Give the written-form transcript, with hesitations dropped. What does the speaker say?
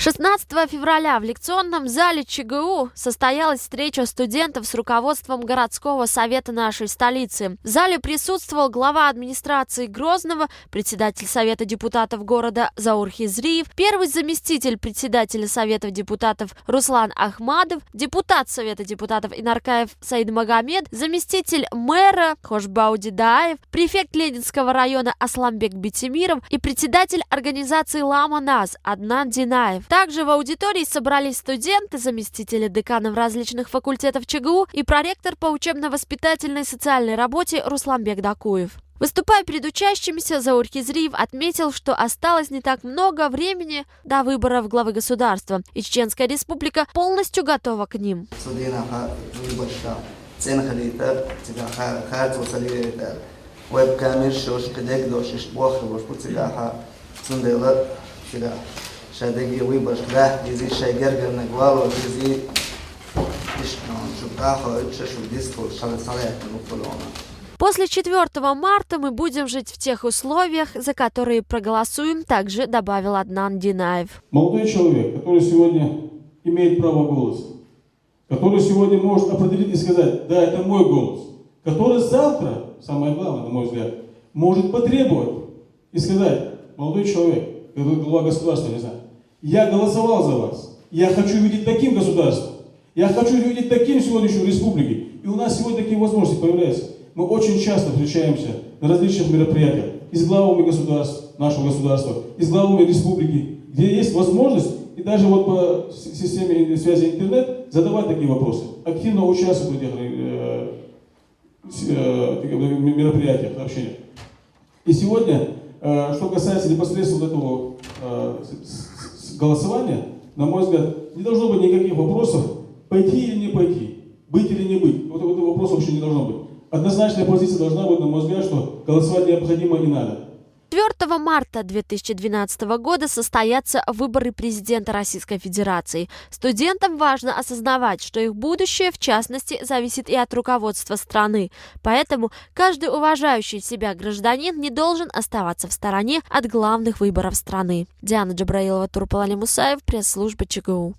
16 февраля в лекционном зале ЧГУ состоялась встреча студентов с руководством городского совета нашей столицы. В зале присутствовал глава администрации Грозного, председатель совета депутатов города Заур Хизриев, первый заместитель председателя совета депутатов Руслан Ахмадов, депутат совета депутатов Инаркаев Саид Магомед, заместитель мэра Хошбауди Даев, префект Ленинского района Асламбек Битимиров и председатель организации Лама Наз Аднан Динаев. Также в аудитории собрались студенты, заместители деканов различных факультетов ЧГУ и проректор по учебно-воспитательной социальной работе Русланбек Дакуев. Выступая перед учащимися, Заур Хизриев отметил, что осталось не так много времени до выборов главы государства, и Чеченская республика полностью готова к ним. شادگی وی باش له دیزی شاگر گرنه گوالو دیزی После 4 марта мы будем жить в тех условиях, за которые проголосуем, также добавил Аднан Динаев. Молодой человек, который сегодня имеет право голоса, который сегодня может определить и сказать, да, это мой голос, который завтра, самое главное, на мой взгляд, может потребовать и сказать, молодой человек, глава государства, не знаю, я голосовал за вас, я хочу видеть таким государством, я хочу видеть таким сегодняшней республикой, и у нас сегодня такие возможности появляются. Мы очень часто встречаемся на различных мероприятиях и с главами государств, нашего государства, и с главами республики, где есть возможность, и даже вот по системе связи интернет, задавать такие вопросы, активно участвовать в этих мероприятиях, общениях. И сегодня, что касается непосредственно этого голосования, на мой взгляд, не должно быть никаких вопросов, пойти или не пойти, быть или не быть. Вот этого вопроса вообще не должно быть. Однозначная позиция должна быть, на мой взгляд, что голосовать необходимо и надо. 4 марта 2012 года состоятся выборы президента Российской Федерации. Студентам важно осознавать, что их будущее, в частности, зависит и от руководства страны. Поэтому каждый уважающий себя гражданин не должен оставаться в стороне от главных выборов страны. Диана Джабраилова, Турпал Али Мусаев, пресс-служба ЧГУ.